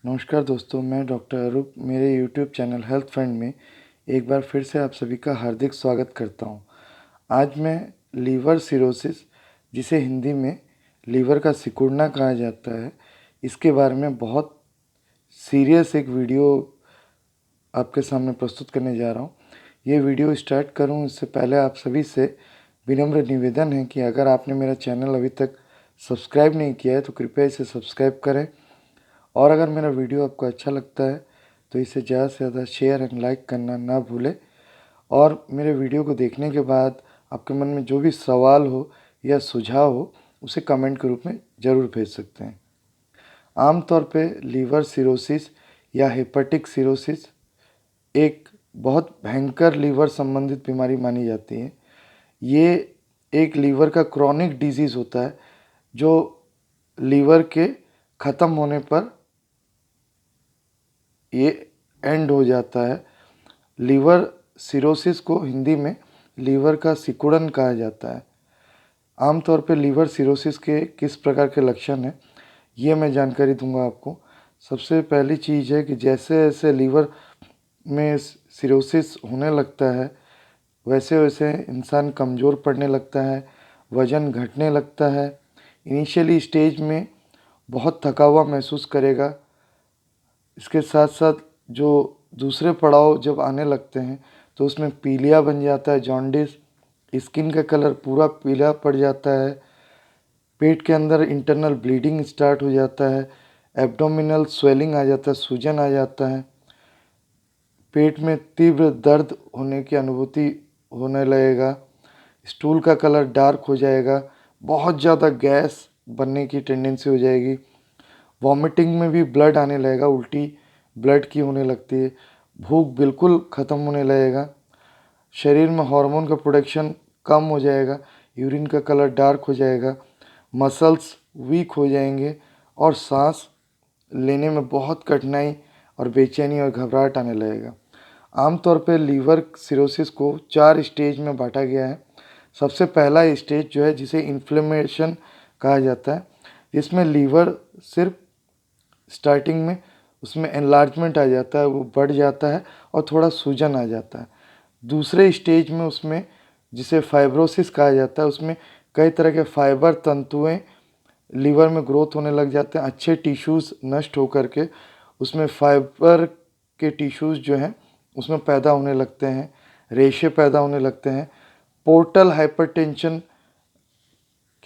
नमस्कार दोस्तों, मैं डॉक्टर अरूप मेरे यूट्यूब चैनल हेल्थ फ्रेंड में एक बार फिर से आप सभी का हार्दिक स्वागत करता हूं। आज मैं लीवर सिरोसिस, जिसे हिंदी में लीवर का सिकुड़ना कहा जाता है, इसके बारे में बहुत सीरियस एक वीडियो आपके सामने प्रस्तुत करने जा रहा हूं। ये वीडियो स्टार्ट करूं इससे पहले आप सभी से विनम्र निवेदन है कि अगर आपने मेरा चैनल अभी तक सब्सक्राइब नहीं किया है तो कृपया इसे सब्सक्राइब करें, और अगर मेरा वीडियो आपको अच्छा लगता है तो इसे ज़्यादा से ज़्यादा शेयर एंड लाइक करना ना भूलें। और मेरे वीडियो को देखने के बाद आपके मन में जो भी सवाल हो या सुझाव हो उसे कमेंट के रूप में ज़रूर भेज सकते हैं। आमतौर पे लीवर सिरोसिस या हेपेटिक सिरोसिस एक बहुत भयंकर लीवर संबंधित बीमारी मानी जाती है। ये एक लीवर का क्रॉनिक डिजीज़ होता है जो लीवर के ख़त्म होने पर ये एंड हो जाता है। लीवर सिरोसिस को हिंदी में लीवर का सिकुड़न कहा जाता है। आमतौर पे लीवर सिरोसिस के किस प्रकार के लक्षण हैं, ये मैं जानकारी दूंगा आपको। सबसे पहली चीज़ है कि जैसे जैसे लीवर में सिरोसिस होने लगता है वैसे वैसे इंसान कमज़ोर पड़ने लगता है, वज़न घटने लगता है। इनिशियली स्टेज में बहुत थका हुआ महसूस करेगा। इसके साथ साथ जो दूसरे पड़ाव जब आने लगते हैं तो उसमें पीलिया बन जाता है, जॉन्डिस, स्किन का कलर पूरा पीला पड़ जाता है, पेट के अंदर इंटरनल ब्लीडिंग स्टार्ट हो जाता है, एब्डोमिनल स्वेलिंग आ जाता है, सूजन आ जाता है, पेट में तीव्र दर्द होने की अनुभूति होने लगेगा, स्टूल का कलर डार्क हो जाएगा, बहुत ज़्यादा गैस बनने की टेंडेंसी हो जाएगी, वॉमिटिंग में भी ब्लड आने लगेगा, उल्टी ब्लड की होने लगती है, भूख बिल्कुल ख़त्म होने लगेगा, शरीर में हार्मोन का प्रोडक्शन कम हो जाएगा, यूरिन का कलर डार्क हो जाएगा, मसल्स वीक हो जाएंगे और सांस लेने में बहुत कठिनाई और बेचैनी और घबराहट आने लगेगा। आमतौर पर लीवर सिरोसिस को 4 स्टेज में बांटा गया है। सबसे पहला स्टेज जो है जिसे इन्फ्लेमेशन कहा जाता है, इसमें लीवर सिर्फ स्टार्टिंग में उसमें एनलार्जमेंट आ जाता है, वो बढ़ जाता है और थोड़ा सूजन आ जाता है। दूसरे स्टेज में उसमें जिसे फाइब्रोसिस कहा जाता है, उसमें कई तरह के फाइबर तंतुएं लीवर में ग्रोथ होने लग जाते हैं, अच्छे टिश्यूज़ नष्ट होकर के उसमें फाइबर के टिश्यूज़ जो हैं उसमें पैदा होने लगते हैं, रेशे पैदा होने लगते हैं, पोर्टल हाइपरटेंशन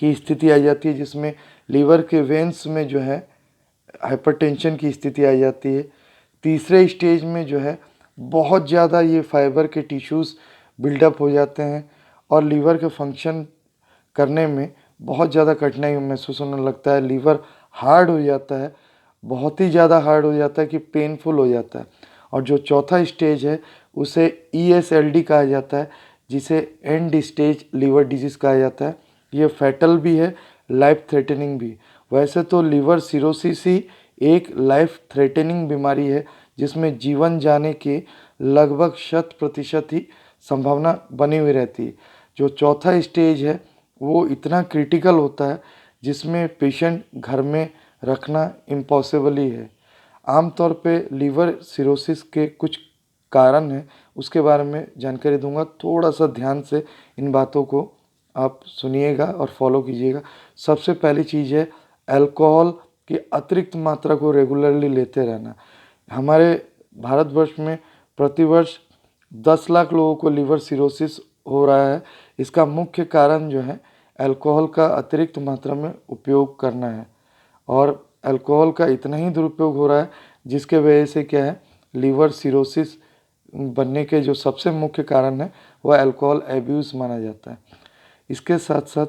की स्थिति आ जाती है जिसमें लीवर के वेन्स में जो है हाइपरटेंशन की स्थिति आ जाती है। तीसरे स्टेज में जो है बहुत ज़्यादा ये फाइबर के टिश्यूज़ बिल्डअप हो जाते हैं और लीवर के फंक्शन करने में बहुत ज़्यादा कठिनाई महसूस होने लगता है। लीवर हार्ड हो जाता है, बहुत ही ज़्यादा हार्ड हो जाता है कि पेनफुल हो जाता है। और जो चौथा स्टेज है उसे ESLD कहा जाता है, जिसे एंड स्टेज लीवर डिजीज़ कहा जाता है। ये फैटल भी है, लाइफ थ्रेटनिंग भी। वैसे तो लीवर सिरोसिस ही एक लाइफ थ्रेटनिंग बीमारी है जिसमें जीवन जाने के लगभग 100% ही संभावना बनी हुई रहती है। जो चौथा स्टेज है वो इतना क्रिटिकल होता है जिसमें पेशेंट घर में रखना इम्पॉसिबल ही है। आमतौर पे लीवर सिरोसिस के कुछ कारण हैं, उसके बारे में जानकारी दूंगा। थोड़ा सा ध्यान से इन बातों को आप सुनिएगा और फॉलो कीजिएगा। सबसे पहली चीज़ है अल्कोहल की अतिरिक्त मात्रा को रेगुलरली लेते रहना। हमारे भारतवर्ष में प्रतिवर्ष 10 लाख लोगों को लीवर सिरोसिस हो रहा है। इसका मुख्य कारण जो है अल्कोहल का अतिरिक्त मात्रा में उपयोग करना है, और अल्कोहल का इतना ही दुरुपयोग हो रहा है जिसके वजह से क्या है, लीवर सिरोसिस बनने के जो सबसे मुख्य कारण है वह अल्कोहल एब्यूज़ माना जाता है। इसके साथ साथ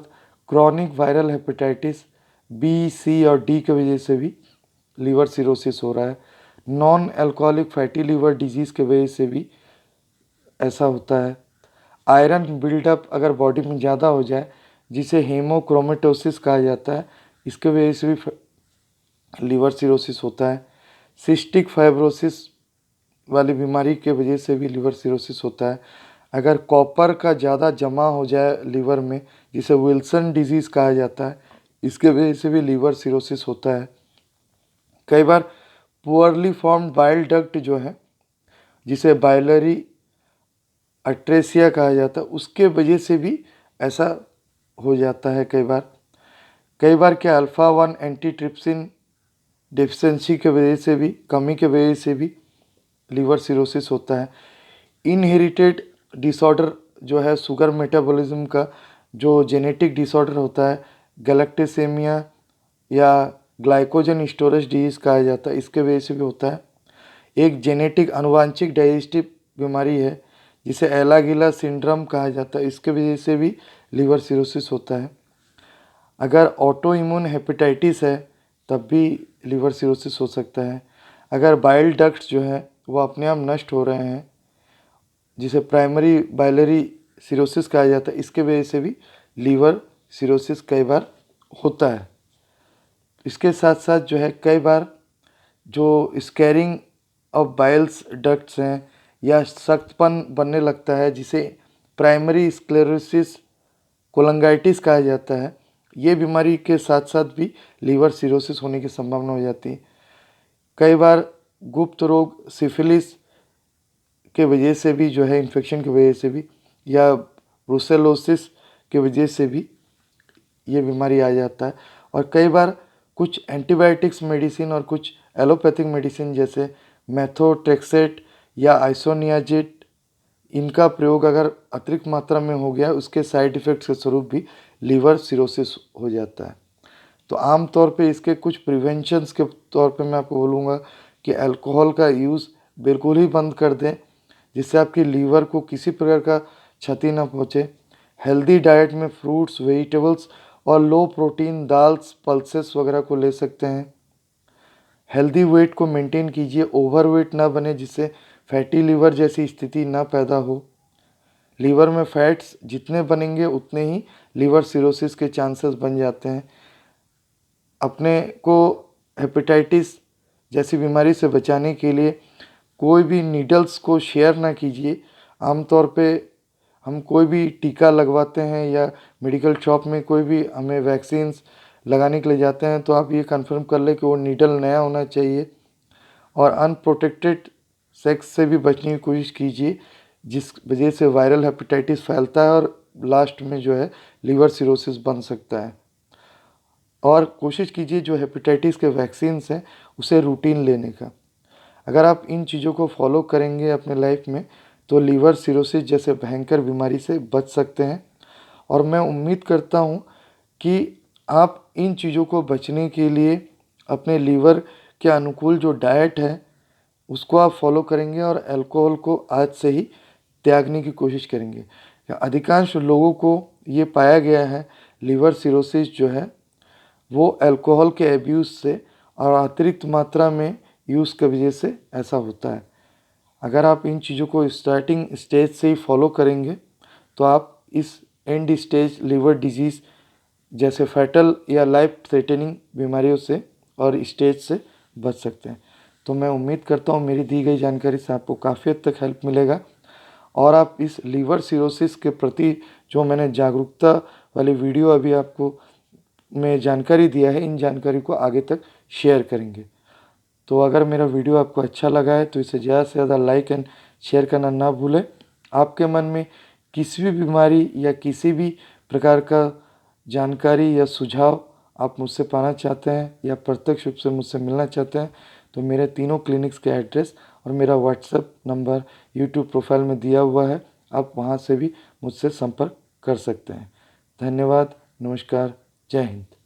chronic viral hepatitis B, C और D की वजह से भी लीवर सिरोसिस हो रहा है। Non alcoholic fatty liver disease के वजह से भी ऐसा होता है। आयरन बिल्डअप अगर बॉडी में ज़्यादा हो जाए, जिसे हेमोक्रोमेटोसिस कहा जाता है, इसके वजह से भी लीवर सिरोसिस होता है। सिस्टिक फाइब्रोसिस वाली बीमारी के वजह से भी लीवर सिरोसिस होता है। अगर कॉपर का ज़्यादा जमा हो जाए लीवर में, जिसे विल्सन डिजीज़ कहा जाता है, इसके वजह से भी लीवर सिरोसिस होता है। कई बार पुअरली फॉर्म्ड बाइल डक्ट जो है, जिसे बाइलरी अट्रेसिया कहा जाता है, उसके वजह से भी ऐसा हो जाता है कई बार क्या अल्फ़ा 1 एंटीट्रिप्सिन डिफिशेंसी के वजह से भी, कमी के वजह से भी लीवर सिरोसिस होता है। इनहेरिटेड डिसऑर्डर जो है शुगर मेटाबॉलिज्म का, जो जेनेटिक डिसऑर्डर होता है, गैलेक्टेसेमिया या ग्लाइकोजन स्टोरेज डिजीज कहा जाता है, इसके वजह से भी होता है। एक जेनेटिक आनुवांशिक डाइजेस्टिव बीमारी है जिसे एलागिला सिंड्रोम कहा जाता है, इसके वजह से भी लीवर सिरोसिस होता है। अगर ऑटो इम्यून हेपेटाइटिस है तब भी लीवर सिरोसिस हो सकता है। अगर बाइल डक्ट्स जो है वो अपने आप नष्ट हो रहे हैं, जिसे प्राइमरी बाइलरी सिरोसिस कहा जाता है, इसके वजह से भी लीवर सिरोसिस कई बार होता है। इसके साथ साथ जो है कई बार जो स्कैरिंग ऑफ बाइल्स डक्ट्स हैं या सख्तपन बनने लगता है, जिसे प्राइमरी स्क्लेरोसिस कोलंगाइटिस कहा जाता है, ये बीमारी के साथ साथ भी लीवर सिरोसिस होने की संभावना हो जाती है। कई बार गुप्त रोग सिफिलिस के वजह से भी जो है, इन्फेक्शन की वजह से भी, या ब्रुसेलोसिस के वजह से भी ये बीमारी आ जाता है। और कई बार कुछ एंटीबायोटिक्स मेडिसिन और कुछ एलोपैथिक मेडिसिन जैसे मेथोट्रेक्सेट या आइसोनियाजिड, इनका प्रयोग अगर अतिरिक्त मात्रा में हो गया, उसके साइड इफ़ेक्ट्स के स्वरूप भी लीवर सिरोसिस हो जाता है। तो आम तौर पे इसके कुछ प्रिवेंशंस के तौर पे मैं आपको बोलूँगा कि अल्कोहल का यूज़ बिल्कुल ही बंद कर दें, जिससे आपकी लीवर को किसी प्रकार का क्षति न पहुँचे। हेल्दी डाइट में फ्रूट्स, वेजिटेबल्स और लो प्रोटीन दाल्स, पल्सेस वगैरह को ले सकते हैं। हेल्दी वेट को मेंटेन कीजिए, ओवरवेट ना बने जिससे फैटी लीवर जैसी स्थिति ना पैदा हो। लीवर में फैट्स जितने बनेंगे उतने ही लीवर सिरोसिस के चांसेस बन जाते हैं। अपने को हेपेटाइटिस जैसी बीमारी से बचाने के लिए कोई भी नीडल्स को शेयर ना कीजिए। आमतौर पे हम कोई भी टीका लगवाते हैं या मेडिकल शॉप में कोई भी हमें वैक्सीन्स लगाने के लिए जाते हैं, तो आप ये कंफर्म कर लें कि वो नीडल नया होना चाहिए। और अनप्रोटेक्टेड सेक्स से भी बचने की कोशिश कीजिए, जिस वजह से वायरल हेपेटाइटिस फैलता है और लास्ट में जो है लीवर सिरोसिस बन सकता है। और कोशिश कीजिए जो हेपेटाइटिस के वैक्सीन्स हैं उसे रूटीन लेने का। अगर आप इन चीज़ों को फॉलो करेंगे अपने लाइफ में, तो लीवर सिरोसिस जैसे भयंकर बीमारी से बच सकते हैं। और मैं उम्मीद करता हूँ कि आप इन चीज़ों को बचने के लिए अपने लीवर के अनुकूल जो डाइट है उसको आप फॉलो करेंगे और अल्कोहल को आज से ही त्यागने की कोशिश करेंगे। अधिकांश लोगों को ये पाया गया है लीवर सिरोसिस जो है वो अल्कोहल के एब्यूज़ से और अतिरिक्त मात्रा में यूज़ की वजह से ऐसा होता है। अगर आप इन चीज़ों को स्टार्टिंग स्टेज से ही फॉलो करेंगे तो आप इस एंड स्टेज लीवर डिजीज़ जैसे फैटल या लाइफ थ्रेटनिंग बीमारियों से और स्टेज से बच सकते हैं। तो मैं उम्मीद करता हूँ मेरी दी गई जानकारी से आपको काफ़ी हद तक हेल्प मिलेगा और आप इस लीवर सिरोसिस के प्रति जो मैंने जागरूकता वाली वीडियो अभी आपको में जानकारी दिया है, इन जानकारी को आगे तक शेयर करेंगे। तो अगर मेरा वीडियो आपको अच्छा लगा है तो इसे ज़्यादा से ज़्यादा लाइक एंड शेयर करना ना भूलें। आपके मन में किसी भी बीमारी या किसी भी प्रकार का जानकारी या सुझाव आप मुझसे पाना चाहते हैं या प्रत्यक्ष रूप से मुझसे मिलना चाहते हैं, तो मेरे तीनों क्लिनिक्स के एड्रेस और मेरा व्हाट्सएप नंबर यूट्यूब प्रोफाइल में दिया हुआ है, आप वहां से भी मुझसे संपर्क कर सकते हैं। धन्यवाद, नमस्कार, जय हिंद।